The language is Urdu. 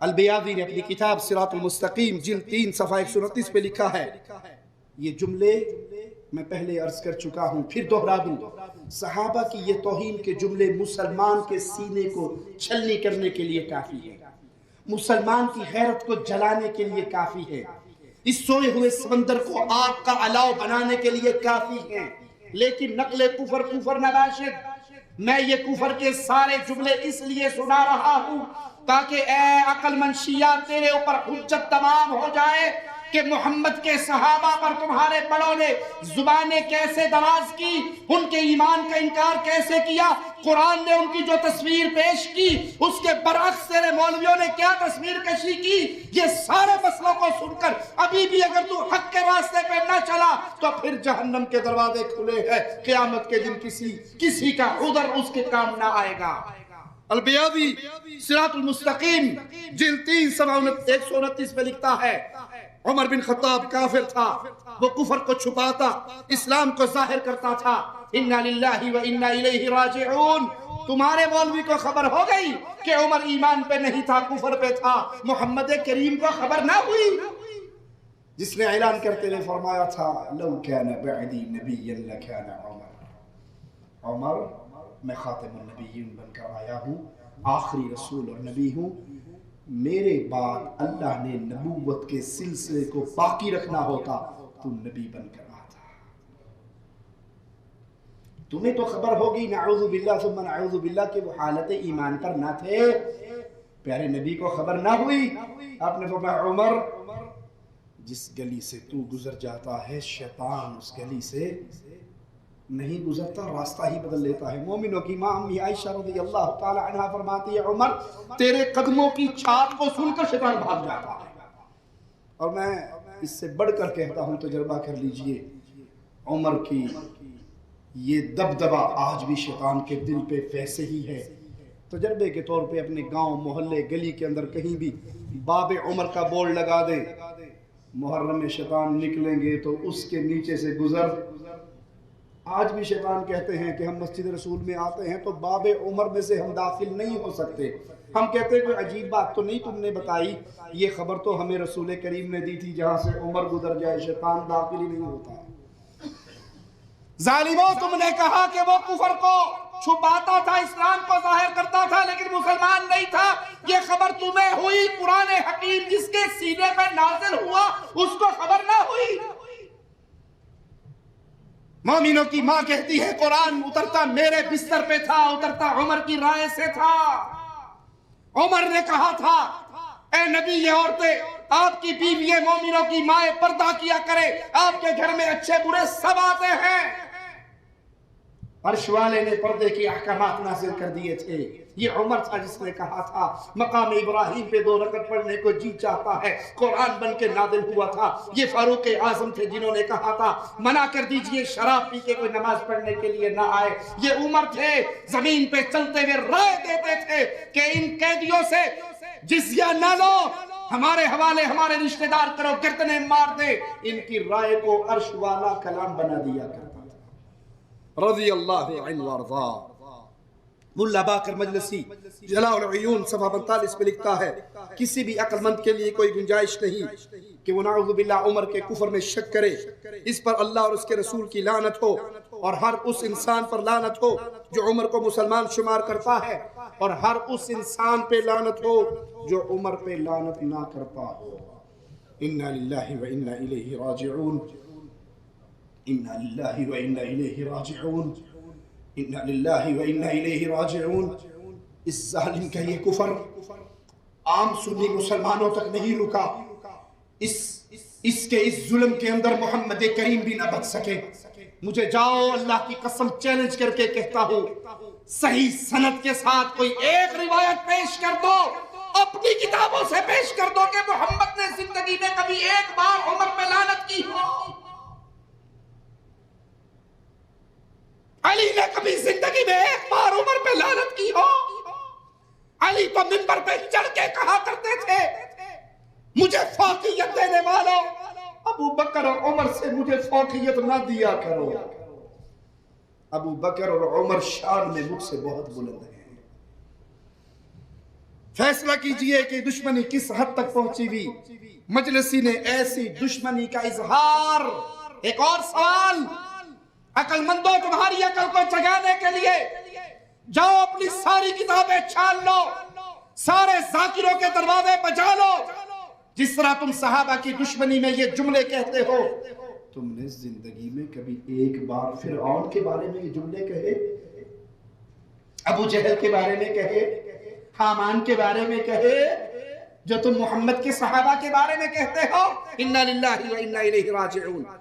البیاضی نے اپنی کتاب صراط المستقیم جلد 3 صفحہ 129 پہ لکھا ہے، یہ جملے میں پہلے عرض کر چکا ہوں، پھر دہرا دوں، صحابہ کی یہ توہین کے جملے مسلمان کے سینے کو چھلنی کرنے کے لیے کافی ہے، مسلمان کی غیرت کو جلانے کے لیے کافی ہے، اس سوئے ہوئے سمندر کو آگ کا الاؤ بنانے کے لیے کافی ہے، لیکن نقل کفر نباشد، میں یہ کفر کے سارے جملے اس لیے سنا رہا ہوں تاکہ اے عقل مند شیعہ تیرے اوپر حجت تمام ہو جائے کہ محمد کے صحابہ پر تمہارے بڑوں نے زبانیں کیسے دراز کی، ان کے ایمان کا انکار کیسے کیا، قرآن نے ان کی جو تصویر پیش کی اس کے برعکس تیرے مولویوں نے کیا تصویر کشی کی، یہ سارے مسئلوں کو سن کر ابھی بھی اگر تو حق کے راستے پہ نہ چلا تو پھر جہنم کے دروازے کھلے ہیں، قیامت کے دن کسی کا عذر اس کے کام نہ آئے گا۔ البیاضی صراط المستقیم جلد 3 صفحہ 129 پہ لکھتا ہے، عمر بن خطاب کافر تھا، وہ کفر کو چھپاتا، اسلام کو ظاہر کرتا تھا، انا للہ و انا الیہ راجعون۔ تمہارے مولوی کو خبر ہو گئی کہ عمر ایمان پہ نہیں تھا، کفر پہ تھا، محمد کریم کو خبر نہ ہوئی، جس نے اعلان کرتے ہوئے فرمایا تھا لو کان بعدی نبیا لکان عمر، عمر میں خاتم النبیین بن کر آیا ہوں، آخری رسول اور نبی ہوں، میرے بعد اللہ نے نبوت کے سلسلے کو باقی رکھنا ہوتا تو نبی بن کر آتا۔ تمہیں تو خبر ہوگی نعوذ باللہ ثم نعوذ باللہ کہ وہ حالت ایمان پر نہ تھے، پیارے نبی کو خبر نہ ہوئی، آپ نے فرمایا عمر جس گلی سے تو گزر جاتا ہے شیطان اس گلی سے نہیں گزرتا، راستہ ہی بدل لیتا ہے۔ مومنوں کی ماں امی عائشہ رضی اللہ تعالی عنہ فرماتی ہے عمر تیرے قدموں کی چھاپ کو سن کر شیطان بھاگ جاتا ہے، اور میں اس سے بڑھ کر کہتا ہوں تجربہ کر لیجئے، عمر کی یہ دبدبہ آج بھی شیطان کے دل پہ ویسے ہی ہے۔ تجربے کے طور پہ اپنے گاؤں محلے گلی کے اندر کہیں بھی باب عمر کا بورڈ لگا دے، محرم میں شیطان نکلیں گے تو اس کے نیچے سے گزر۔ آج بھی شیطان کہتے ہیں کہ ہم مسجد رسول میں آتے ہیں تو باب عمر میں سے ہم داخل نہیں ہو سکتے، ہم کہتے ہیں کوئی عجیب بات تو نہیں تم نے بتائی، یہ خبر تو ہمیں رسول کریم نے دی تھی جہاں سے عمر گزر جائے شیطان داخل ہی نہیں ہوتا۔ ظالموں تم نے کہا کہ وہ کفر کو چھپاتا تھا، اسلام کو ظاہر کرتا تھا لیکن مسلمان نہیں تھا، یہ خبر تمہیں ہوئی، قرآن حکیم جس کے سینے پر نازل ہوا اس کو خبر نہ ہوئی۔ مومنوں کی ماں کہتی ہے قرآن اترتا میرے بستر پہ تھا، اترتا عمر کی رائے سے تھا، عمر نے کہا تھا اے نبی یہ عورتیں آپ کی بیوییں مومنوں کی مائیں پردہ کیا کرے، آپ کے گھر میں اچھے برے سب آتے ہیں۔ عرش والے نے پردے کی احکامات نازل کر دیے تھے، یہ عمر تھا جس نے کہا تھا مقام ابراہیم پہ 2 رکعت پڑھنے کو جی چاہتا ہے، قرآن بن کے نازل ہوا تھا، یہ فاروق اعظم تھے جنہوں نے کہا تھا منع کر دیجئے شراب پی کے کوئی نماز پڑھنے کے لیے نہ آئے، یہ عمر تھے زمین پہ چلتے ہوئے رائے دیتے تھے کہ ان قیدیوں سے جزیہ نہ لو، ہمارے حوالے ہمارے رشتہ دار کرو، گردنیں مار دے، ان کی رائے کو عرش والا کلام بنا دیا کرتا تھا رضی اللہ عنہ وارضا۔ ملا باقر مجلسی جلاء العیون صفحہ 45 پہ لکھتا ہے کسی بھی عقل مند کے لیے کوئی گنجائش نہیں کہ وہ نعوذ باللہ عمر کے کفر میں شک کرے، اس پر اللہ اور اس کے رسول کی لعنت ہو، اور ہر اس انسان پر لعنت ہو جو عمر کو مسلمان شمار کرتا ہے، اور ہر اس انسان پہ لعنت ہو جو عمر پہ لعنت نہ کرتا ہو۔ انا للہ و انا الیہ راجعون، انا للہ و انا الیہ راجعون، انا للہ و انا الیہ راجعون۔ اس ظالم کا یہ کفر عام سنی مسلمانوں تک نہیں رکا، اس کے اس ظلم کے اندر محمد کریم بھی نہ بچ سکے۔ مجھے جاؤ اللہ کی قسم چیلنج کر کے کہتا ہوں صحیح سند کے ساتھ کوئی ایک روایت پیش کر دو، اپنی کتابوں سے پیش کر دو کہ محمد نے زندگی میں کبھی ایک بار عمر پہ لعنت کی ہو، علی نے کبھی زندگی میں ایک بار عمر پہ لعنت کی ہو۔ علی تو منبر پہ چڑھ کے کہا کرتے تھے مجھے فوقیت دینے والوں ابو بکر اور عمر سے مجھے فوقیت نہ دیا کرو، ابو بکر اور عمر شان میں مجھ سے بہت بلند ہیں۔ فیصلہ کیجئے کہ دشمنی کس حد تک پہنچی ہوئی۔ مجلسی نے ایسی دشمنی کا اظہار۔ ایک اور سوال، عقل مندوں تمہاری عقل کو جگانے کے لیے جاؤ اپنی ساری کتابیں چھان لو، سارے ذاکروں کے دروازے بجا لو، جس طرح تم صحابہ کی دشمنی میں یہ جملے کہتے ہو، تم نے زندگی میں کبھی ایک بار فرعون کے بارے میں یہ جملے کہے؟ ابو جہل کے بارے میں کہے؟ حامان کے بارے میں کہے؟ جو تم محمد کے صحابہ کے بارے میں کہتے ہو؟ اِنَّا لِلَّهِ وَإِنَّا إِلَيْهِ رَاجِعُونَ۔